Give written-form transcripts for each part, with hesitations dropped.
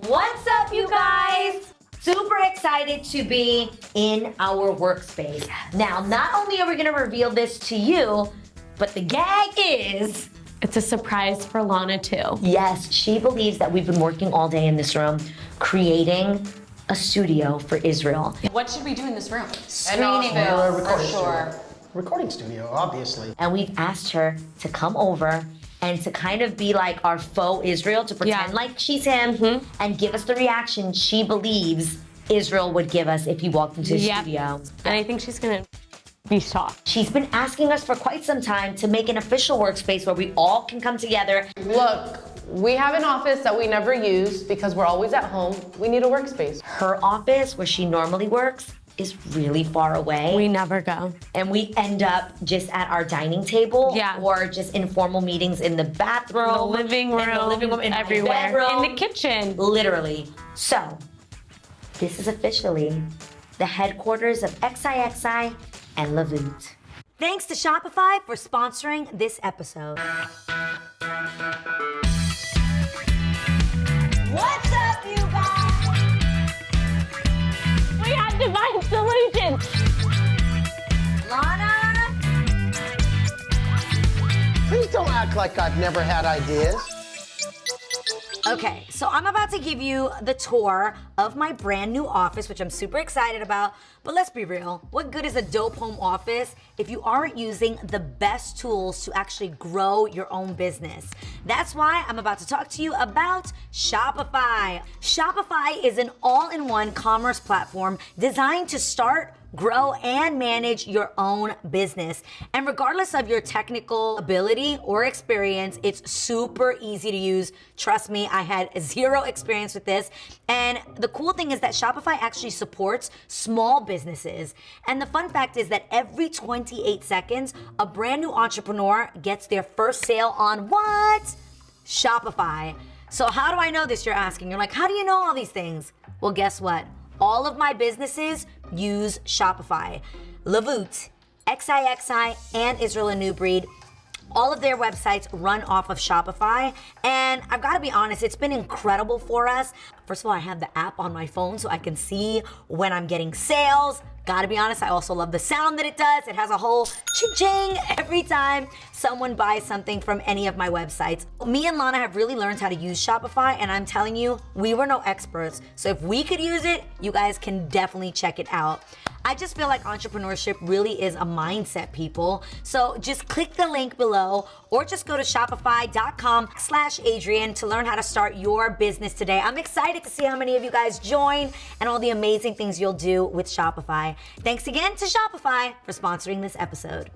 What's up, you guys? Super excited to be in our workspace. Now, not only are we gonna reveal this to you, but the gag is... It's a surprise for Lana too. Yes, she believes that we've been working all day in this room, creating a studio for Israel. What should we do in this room? Screening a room, recording for sure. studio. Recording studio, obviously. And we've asked her to come over and to kind of be like our faux Israel, to pretend like she's him and give us the reaction she believes Israel would give us if he walked into the studio. And I think she's gonna be shocked. She's been asking us for quite some time to make an official workspace where we all can come together. Look, we have an office that we never use because we're always at home. We need a workspace. Her office, where she normally works, is really far away. We never go. And we end up just at our dining table or just informal meetings in the bathroom, The living room, in everywhere. my bedroom, In the kitchen. Literally. So, this is officially the headquarters of XIXI and Lavoot. Thanks to Shopify for sponsoring this episode. What's up, you guys? We have divine solutions. Lana? Please don't act like I've never had ideas. Okay, so I'm about to give you the tour of my brand new office, which I'm super excited about. But let's be real, what good is a dope home office if you aren't using the best tools to actually grow your own business? That's why I'm about to talk to you about Shopify. Shopify is an all-in-one commerce platform designed to start, grow, and manage your own business. And regardless of your technical ability or experience, it's super easy to use. Trust me, I had zero experience with this. And the cool thing is that Shopify actually supports small businesses. And the fun fact is that every 28 seconds, a brand new entrepreneur gets their first sale on what? Shopify. So how do I know this, you're asking? You're like, how do you know all these things? Well, guess what? All of my businesses use Shopify. Lavoot, XIXI, and Israel A New Breed, all of their websites run off of Shopify. And I've got to be honest, it's been incredible for us. First of all, I have the app on my phone so I can see when I'm getting sales. Gotta be honest, I also love the sound that it does. It has a whole ching-ching every time someone buys something from any of my websites. Me and Lana have really learned how to use Shopify, and I'm telling you, we were no experts. So if we could use it, you guys can definitely check it out. I just feel like entrepreneurship really is a mindset, people. So just click the link below or just go to shopify.com/Adrienne to learn how to start your business today. I'm excited to see how many of you guys join and all the amazing things you'll do with Shopify. Thanks again to Shopify for sponsoring this episode.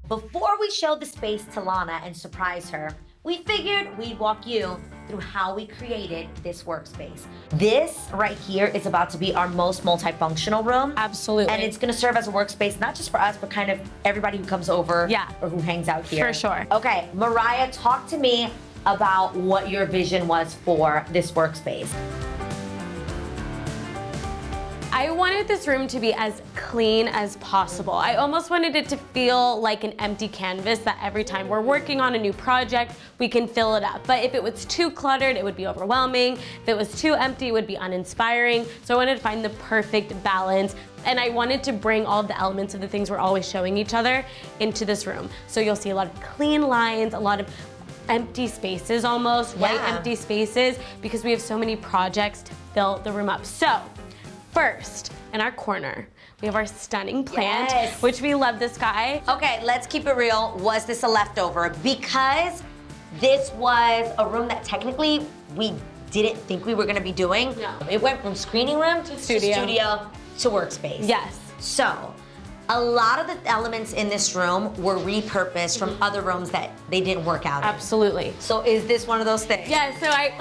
Before we show the space to Lana and surprise her, we figured we'd walk you through how we created this workspace. This right here is about to be our most multifunctional room. Absolutely. And it's gonna serve as a workspace, not just for us, but kind of everybody who comes over or who hangs out here. For sure. Okay, Mariah, talk to me about what your vision was for this workspace. I wanted this room to be as clean as possible. I almost wanted it to feel like an empty canvas that every time we're working on a new project, we can fill it up. But if it was too cluttered, it would be overwhelming. If it was too empty, it would be uninspiring. So I wanted to find the perfect balance. And I wanted to bring all of the elements of the things we're always showing each other into this room. So you'll see a lot of clean lines, a lot of empty spaces almost, white empty spaces, because we have so many projects to fill the room up. So, first, in our corner, we have our stunning plant, which we love this guy. Okay, let's keep it real. Was this a leftover? Because this was a room that technically we didn't think we were gonna be doing. No. It went from screening room to studio to workspace. Yes. So, a lot of the elements in this room were repurposed from other rooms that they didn't work out in. Absolutely. So is this one of those things? Yeah, so I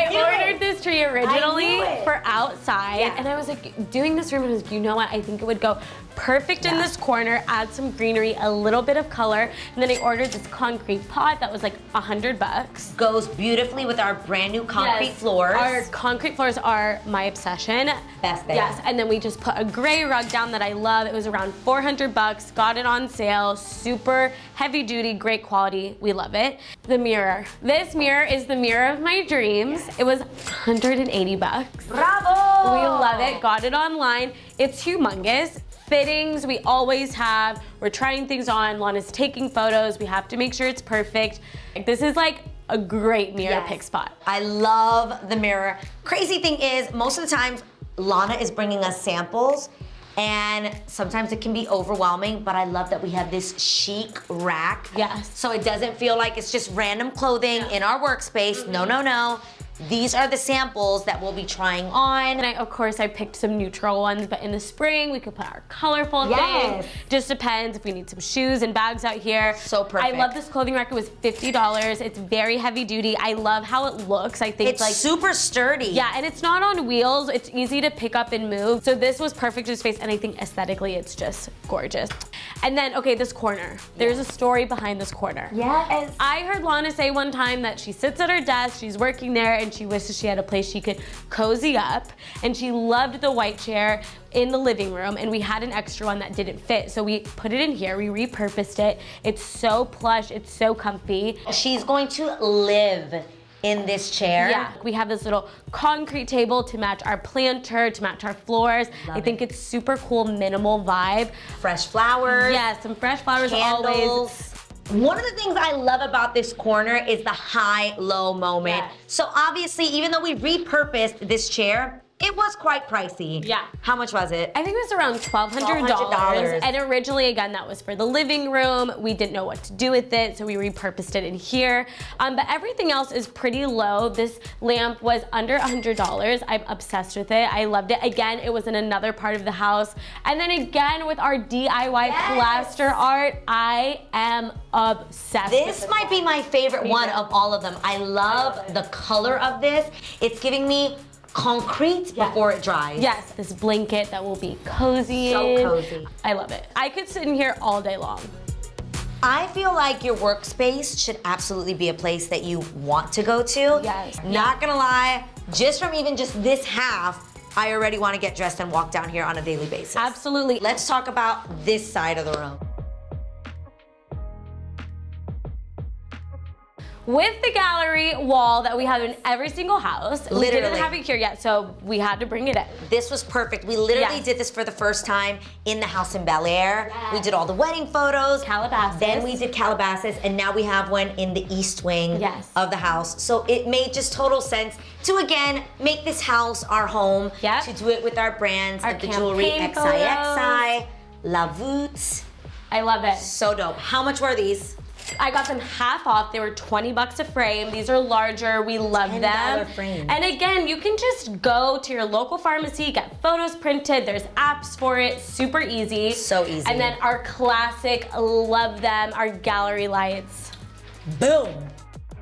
ordered this tree originally for outside, and I was like, doing this room, and I was like, you know what, I think it would go perfect in this corner, add some greenery, a little bit of color, and then I ordered this concrete pot that was like $100. Goes beautifully with our brand new concrete floors. Our concrete floors are my obsession. Best thing. Yes, and then we just put a gray rug down that I love. It was around $400, got it on sale, super heavy duty, great quality, we love it. The mirror. This mirror is the mirror of my dreams. It was $100. $180 bucks. Bravo! We love it, got it online. It's humongous. Fittings, we always have. We're trying things on. Lana's taking photos. We have to make sure it's perfect. This is like a great mirror pick spot. I love the mirror. Crazy thing is, most of the times, Lana is bringing us samples, and sometimes it can be overwhelming, but I love that we have this chic rack. Yes. So it doesn't feel like it's just random clothing in our workspace. No, no, no. These are the samples that we'll be trying on. And of course, I picked some neutral ones, but in the spring, we could put our colorful Yes. things. Just depends if we need some shoes and bags out here. So perfect. I love this clothing rack. It was $50. It's very heavy duty. I love how it looks. I think It's like super sturdy. yeah, and it's not on wheels. It's easy to pick up and move. So this was perfect for space, and I think aesthetically, it's just gorgeous. And then, okay, this corner. There's a story behind this corner. Yes. I heard Lana say one time that she sits at her desk, she's working there, and she wishes she had a place she could cozy up. And she loved the white chair in the living room, and we had an extra one that didn't fit. So we put it in here, we repurposed it. It's so plush, it's so comfy. She's going to live in this chair. Yeah, we have this little concrete table to match our planter, to match our floors. I think it's super cool, minimal vibe. Fresh flowers. Yeah, some fresh flowers Candles. always. One of the things I love about this corner is the high-low moment. Yes. So obviously, even though we repurposed this chair, it was quite pricey. Yeah. How much was it? I think it was around $1,200. $1,200. And originally, again, that was for the living room. We didn't know what to do with it, so we repurposed it in here. But everything else is pretty low. This lamp was under $100. I'm obsessed with it. I loved it. Again, it was in another part of the house. And then again, with our DIY plaster art, I am obsessed with This might be my favorite one of all of them. I love the color of this. It's giving me concrete before it dries. Yes, this blanket that will be cozy. So in. cozy. I love it. I could sit in here all day long. I feel like your workspace should absolutely be a place that you want to go to. Yes. Not gonna lie, just from even just this half, I already want to get dressed and walk down here on a daily basis. Absolutely. Let's talk about this side of the room. With the gallery wall that we have in every single house, we Literally. didn't have it here yet, so we had to bring it in. This was perfect. We literally Yes. did this for the first time in the house in Bel Air. Yes. We did all the wedding photos. Calabasas. Then we did Calabasas, and now we have one in the east wing Yes. of the house. So it made just total sense to, again, make this house our home. Yep. To do it with our brands, Our like the jewelry campaign XIXI, La Voûte. I love it. So dope. How much were these? I got them half off. They were $20 a frame. These are larger. We love $10 them. frames. And again, you can just go to your local pharmacy, get photos printed. There's apps for it. Super easy. So easy. And then our classic, love them, our gallery lights. Boom.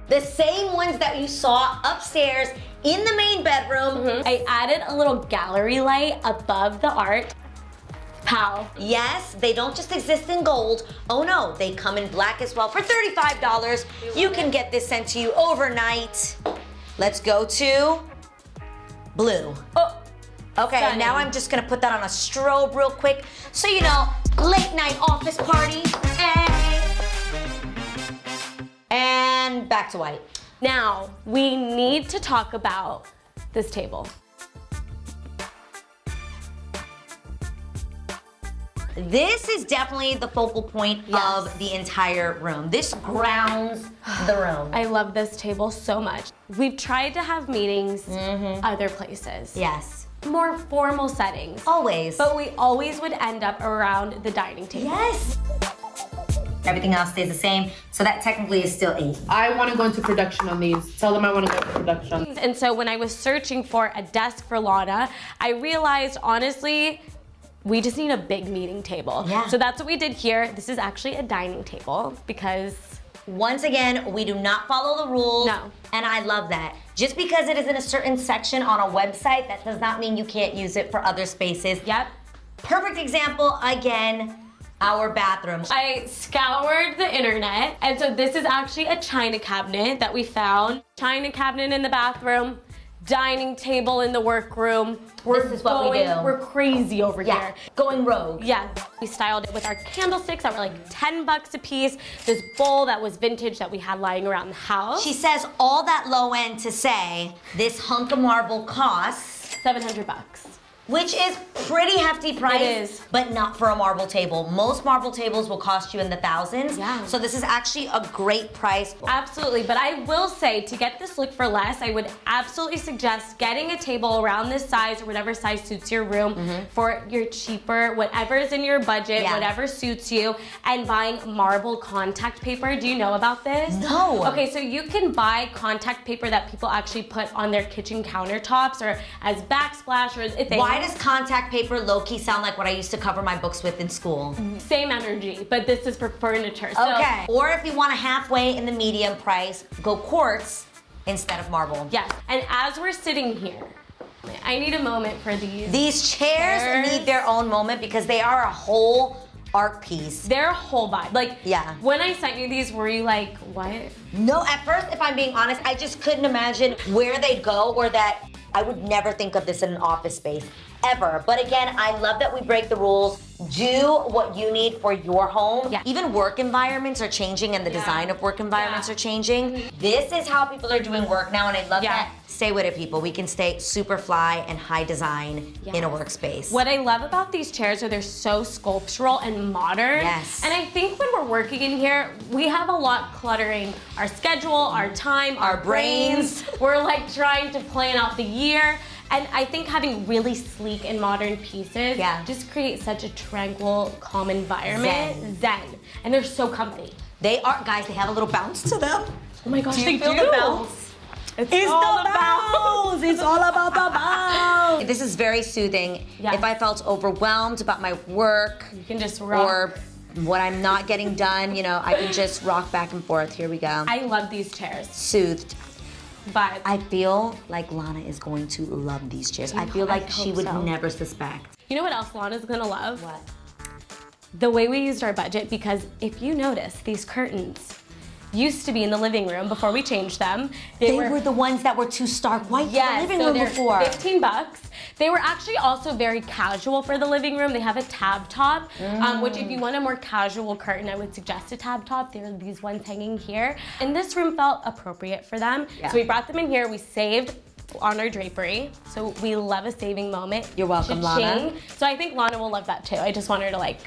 The same ones that you saw upstairs in the main bedroom. I added a little gallery light above the art. Pow. Yes, they don't just exist in gold. Oh no, they come in black as well for $35. You can get this sent to you overnight. Let's go to blue. Oh, Okay, stunning. now I'm just gonna put that on a strobe real quick. So you know, late night office party. Hey. And back to white. Now, we need to talk about this table. This is definitely the focal point of the entire room. This grounds the room. I love this table so much. We've tried to have meetings other places. Yes. More formal settings. Always. But we always would end up around the dining table. Yes. Everything else stays the same, so that technically is still 8. I want to go into production on these. Tell them I want to go into production. And so when I was searching for a desk for Lana, I realized, honestly, we just need a big meeting table. Yeah. So that's what we did here. This is actually a dining table because Once again, we do not follow the rules. No. And I love that. Just because it is in a certain section on a website, that does not mean you can't use it for other spaces. Yep. Perfect example, again, our bathroom. I scoured the internet, and so this is actually a china cabinet that we found. China cabinet in the bathroom. dining table in the workroom. This is what we do. We're crazy over here. Going rogue. Yeah, we styled it with our candlesticks that were like 10 bucks a piece. This bowl that was vintage that we had lying around the house. She says all that low end to say this hunk of marble costs 700 bucks. which is pretty hefty price. It is. But not for a marble table. Most marble tables will cost you in the thousands. Yeah. So this is actually a great price. Absolutely, but I will say to get this look for less, I would absolutely suggest getting a table around this size or whatever size suits your room for your cheaper, whatever is in your budget, whatever suits you, and buying marble contact paper. Do you know about this? No. Okay, so you can buy contact paper that people actually put on their kitchen countertops or as backsplash or if they Why does contact paper low-key sound like what I used to cover my books with in school? same energy, but this is for furniture. So, Okay. Or if you want a halfway in the medium price, go quartz instead of marble. yes, and as we're sitting here, I need a moment for these. These chairs need their own moment because they are a whole art piece. They're a whole vibe. Like, Yeah. when I sent you these, were you like, what? No, at first, if I'm being honest, I just couldn't imagine where they'd go or that I would never think of this in an office space, ever. But again, I love that we break the rules. Do what you need for your home. Yeah. Even work environments are changing and the design of work environments are changing. This is how people are doing work now, and I love that. Stay with it, people. We can stay super fly and high design in a workspace. What I love about these chairs are they're so sculptural and modern. Yes. And I think when we're working in here, we have a lot cluttering our schedule, our time, our brains. We're like trying to plan out the year. And I think having really sleek and modern pieces just creates such a tranquil, calm environment. Zen. And they're so comfy. They are, guys, they have a little bounce to them. Oh my gosh, Do you they feel do. the bounce? It's all about. It's all about the bounce. This is very soothing. Yes. If I felt overwhelmed about my work You can just rock. or what I'm not getting done, you know, I can just rock back and forth. Here we go. I love these chairs. Soothed. But I feel like Lana is going to love these chairs. I feel like she would never suspect. you know what else Lana's gonna love? What? The way we used our budget, because if you notice, these curtains used to be in the living room before we changed them. They were the ones that were too stark white Yes, for the living so room they're before. 15 bucks. They were actually also very casual for the living room. They have a tab top, which if you want a more casual curtain, I would suggest a tab top. There are these ones hanging here. And this room felt appropriate for them. Yeah. So we brought them in here. We saved on our drapery. So we love a saving moment. You're welcome, Lana. So I think Lana will love that too. I just want her to like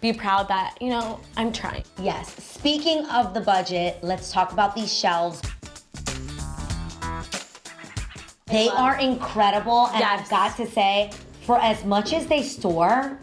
be proud that, you know, I'm trying. Yes. Speaking of the budget, let's talk about these shelves. They are incredible, and I've got to say, for as much as they store,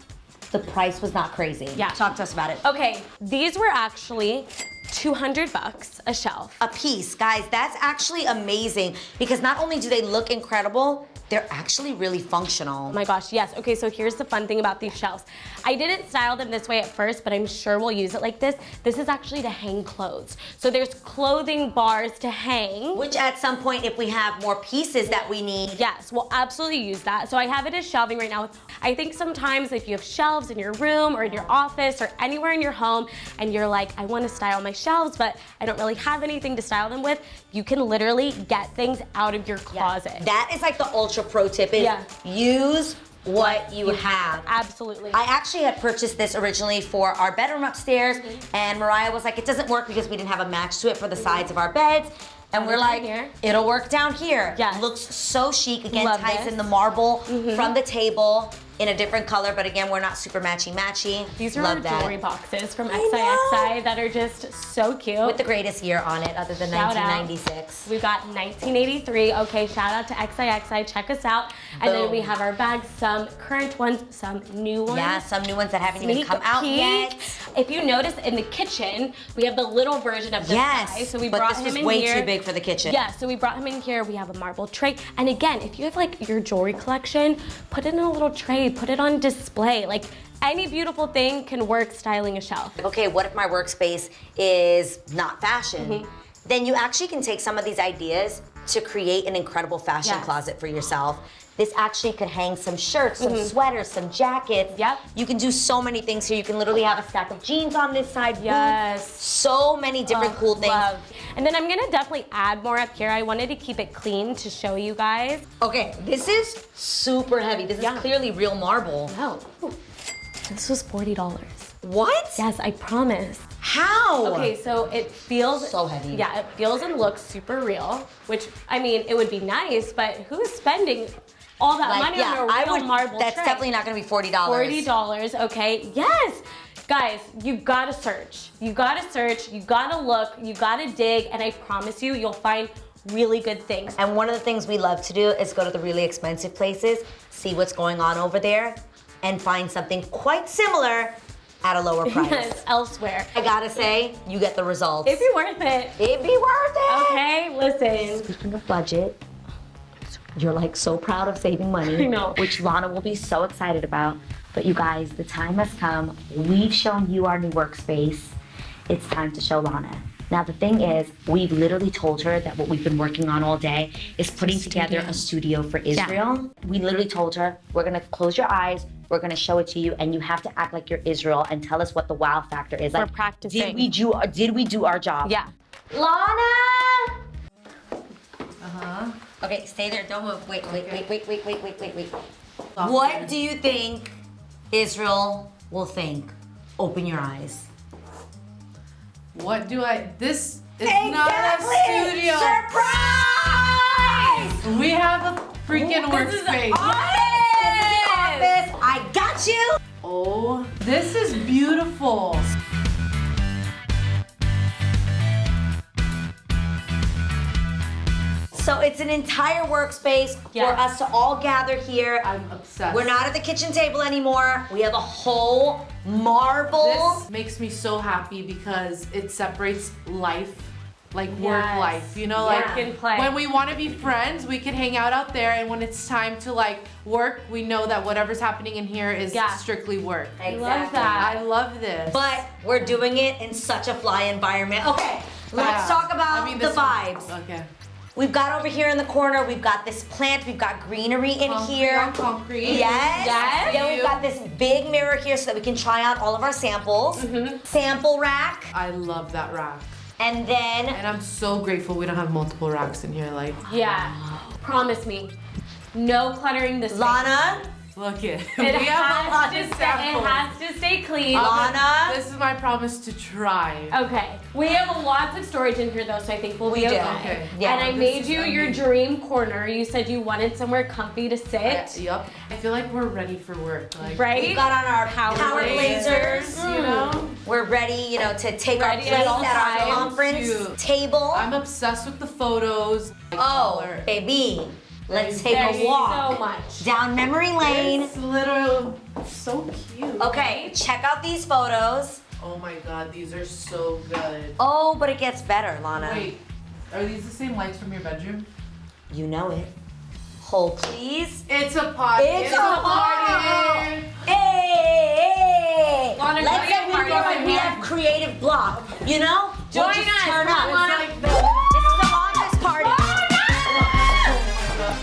the price was not crazy. Yeah. Talk to us about it. Okay, these were actually 200 bucks a shelf. A piece, guys, that's actually amazing because not only do they look incredible, they're actually really functional. Oh my gosh, yes. Okay, so here's the fun thing about these shelves. I didn't style them this way at first, but I'm sure we'll use it like this. This is actually to hang clothes. So there's clothing bars to hang. Which at some point, if we have more pieces that we need. Yes, we'll absolutely use that. So I have it as shelving right now. I think sometimes if you have shelves in your room or in your office or anywhere in your home and you're like, I want to style my shelves, but I don't really have anything to style them with, you can literally get things out of your closet. That is like the ultra pro tip is use what you have. Absolutely. I actually had purchased this originally for our bedroom upstairs, and Mariah was like, it doesn't work because we didn't have a match to it for the sides of our beds. And we're like, it'll work down here. Yes. Looks so chic. Again, Love ties this. in the marble from the table in a different color, but again, we're not super matchy-matchy. These are Love our that. jewelry boxes from XIXI that are just so cute. With the greatest year on it, other than Shout out. 1996. We've got 1983. Okay, shout out to XIXI. Check us out. And then we have our bags, some current ones, some new ones. Yeah, some new ones that haven't even Sneak come out peek. yet. If you notice in the kitchen, we have the little version of this guy. So we but brought this him was in way here. too big for the kitchen. Yeah, so we brought him in here. We have a marble tray. And again, if you have like your jewelry collection, put it in a little tray, put it on display. Like any beautiful thing can work styling a shelf. Okay, what if my workspace is not fashion? Then you actually can take some of these ideas, to create an incredible fashion Yes. closet for yourself. This actually could hang some shirts, some sweaters, some jackets. Yep. You can do so many things here. You can literally have a stack of jeans on this side. Yes. Boots, so many different cool things. Love. And then I'm gonna definitely add more up here. I wanted to keep it clean to show you guys. Okay, this is super heavy. This is clearly real marble. Oh, this was $40. What? Yes, I promise. How? Okay, so it feels So heavy. Yeah, it feels and looks super real. Which I mean, it would be nice, but who's spending all that money on a real marble That's tray? definitely not gonna be $40. $40, okay? Yes! Guys, you gotta search. You gotta search, you gotta look, you gotta dig, and I promise you, you'll find really good things. And one of the things we love to do is go to the really expensive places, see what's going on over there, and find something quite similar at a lower price. Yes, elsewhere. I gotta say, you get the results. It'd be worth it. It'd be worth it. Okay, listen. Speaking of budget, you're like so proud of saving money. I know. Which Lana will be so excited about. But you guys, the time has come. We've shown you our new workspace. It's time to show Lana. Now the thing is, we've literally told her that what we've been working on all day is putting together a studio for Israel. We literally told her, we're gonna close your eyes, we're gonna show it to you, and you have to act like you're Israel and tell us what the wow factor is. We're Like, practicing. Did we do our job? Yeah. Lana! Okay, stay there, don't move. Wait. What do you think Israel will think? Open your eyes. What do I? This is not a studio. Surprise! We have a freaking workspace. Office! I got you! Oh, this is beautiful. So it's an entire workspace for us to all gather here. I'm obsessed. We're not at the kitchen table anymore. We have a whole marble. This makes me so happy because it separates life, like Yes. work life. You know, Work like and play. when we want to be friends, we can hang out there, and when it's time to like work, we know that whatever's happening in here is strictly work. I love that. I love this. But we're doing it in such a fly environment. Okay, let's talk about the this vibes. one- Okay. We've got over here in the corner, we've got this plant, we've got greenery in here. Concrete. Yes. Yes. Then we've got this big mirror here so that we can try out all of our samples. Sample rack. I love that rack. And then, And I'm so grateful we don't have multiple racks in here. Like, Yeah. Promise me. No cluttering this Lana, look it. It We have a lot has, of to stay, samples. it has to stay clean. Lana. This is my promise to try. Okay. We have lots of storage in here though, so I think we'll be We do. okay. Okay. Yeah, And I this made is you your amazing. dream corner. You said you wanted somewhere comfy to sit. Yup. I feel like we're ready for work. Like, Right? we've got on our power blazers. You know? We're ready, you know, to take our Ready place at all at our times. conference Cute. table. I'm obsessed with the photos. Like, Oh, color. baby, let's take Thank a you walk so much. down memory lane. It's literal, so cute. Okay, check out these photos. Oh my god, these are so good. Oh, but it gets better, Lana. Wait, are these the same lights from your bedroom? You know it. Hold, please. It's a party. It's a party. Hey! Lana, Let's join say the we party feel like over we here. have creative block, you know? We'll Join just us, turn come up. on. Like the, This is the office party.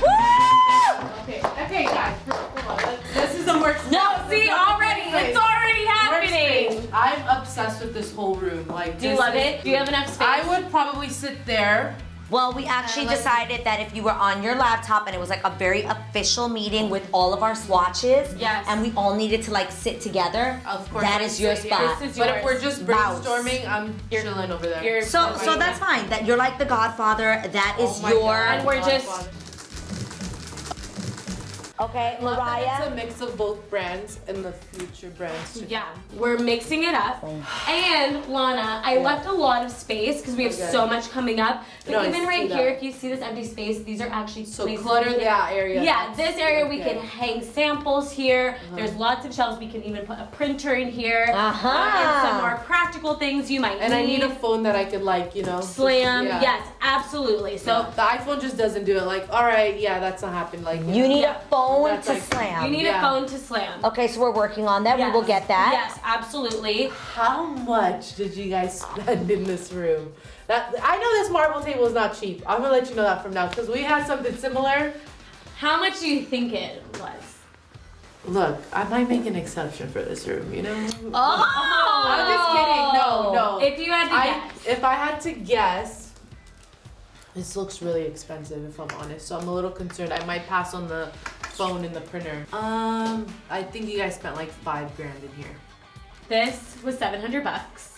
Woo! okay, guys, hold on. This is a workspace. No, See, already, it's already happening. Workspace. I'm obsessed with this whole room. Like, Do you this love is- it? Do you have enough space? I would probably sit there. Well, we actually like- decided that if you were on your laptop and it was like a very official meeting with all of our swatches, Yes. and we all needed to like sit together, Of course, that I is your sit here. spot. This is But if yours. we're just Mouse. brainstorming, I'm chilling over there. You're- So that's fine. That you're like the Godfather. That is Oh my your. God. And we're just- Okay, Love that it's Mariah. a mix of both brands and the future brands too. Yeah, we're mixing it up. And Lana, I left a lot of space because we have Okay. so much coming up. But No, I even see right that. here, if you see this empty space, these are actually So places clutter we can- that area. Yeah, this area we Okay. can hang samples here. There's lots of shelves. We can even put a printer in here. Uh-huh. And some more practical things you might And need. I need a phone that I could like, you know. slam. Yeah. Yes, absolutely. So So the iPhone just doesn't do it. Like, all right, yeah, that's not happening. Like, You need Yeah. a phone phone that's to like- slam. You need Yeah. a phone to slam. Okay, so we're working on that. We will get that. Yes, absolutely. How much did you guys spend in this room? I know this marble table is not cheap. I'm gonna let you know that from now because we had something similar. How much do you think it was? Look, I might make an exception for this room, you know? Oh! I'm just kidding. No. If you had to guess. If I had to guess, this looks really expensive if I'm honest. So I'm a little concerned. I might pass on the phone and the printer. I think you guys spent like $5,000 in here. This was $700.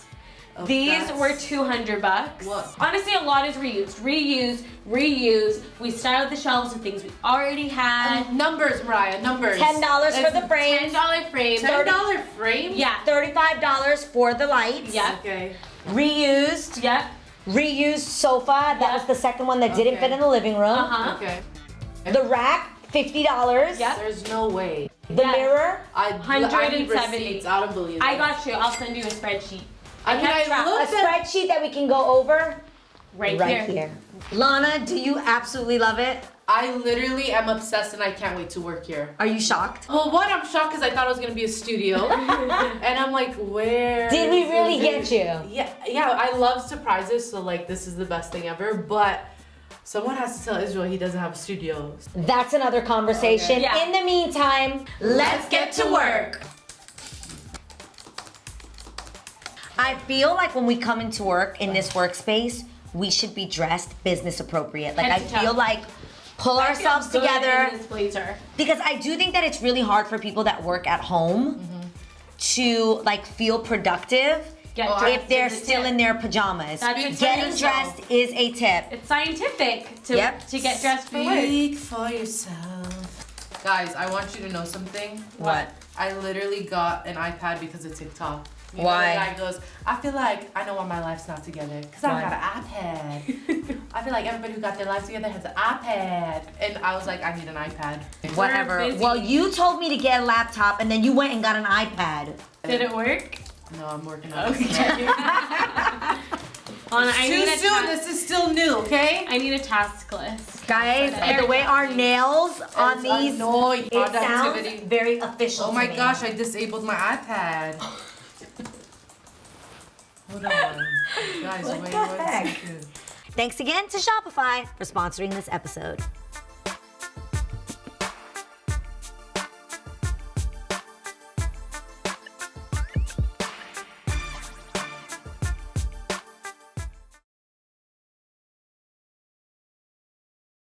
Oh, These that's- were $200. What? Honestly, a lot is reused. Reuse. We styled the shelves with things we already had. Numbers, Mariah, numbers. $10 for the frame. $10 frame. $10 frame? Yeah. $35 for the lights. Yep. Okay. Reused. Yep. Reused sofa. That Yeah. was the second one that didn't Okay. fit in the living room. Uh-huh. Okay. The rack, $50. Yep. There's no way. The Yeah. mirror, I need 170. receipts. I don't believe I it. got you. I'll send you a spreadsheet. I mean, kept I track. a looked at. spreadsheet that we can go over Right here. Lana, do you absolutely love it? I literally am obsessed and I can't wait to work here. Are you shocked? Well, one, I'm shocked because I thought it was gonna be a studio, and I'm like, where? Did we is really this? get you? Yeah. I love surprises, so like this is the best thing ever. But someone has to tell Israel he doesn't have a studio. That's another conversation. Okay. Yeah. In the meantime, let's get to work. I feel like when we come into work in this workspace, we should be dressed business appropriate. Like I Head to toe. feel like pull I feel ourselves good together in this blazer. because I do think that it's really hard for people that work at home to like feel productive Get Oh, dressed if they're is a still tip. in their pajamas. That's a Getting tip. dressed is a tip. It's scientific to Yep. to get dressed for work. Speak for yourself. Guys, I want you to know something. What? I literally got an iPad because of TikTok. You Why? know, the guy goes, I feel like I know why my life's not together. Because I Why? got an iPad. I feel like everybody who got their lives together has an iPad. And I was like, I need an iPad. Whatever. busy. Well, you told me to get a laptop and then you went and got an iPad. Did it work? No, I'm working on it. Okay. I need Too a soon. task. This is still new, okay? I need a task list. Guys, and the way our nails on It's these, annoying. it sounds Productivity. very official Oh to my me. gosh, I disabled my iPad. Hold on. Guys, What wait the one heck? second. Thanks again to Shopify for sponsoring this episode.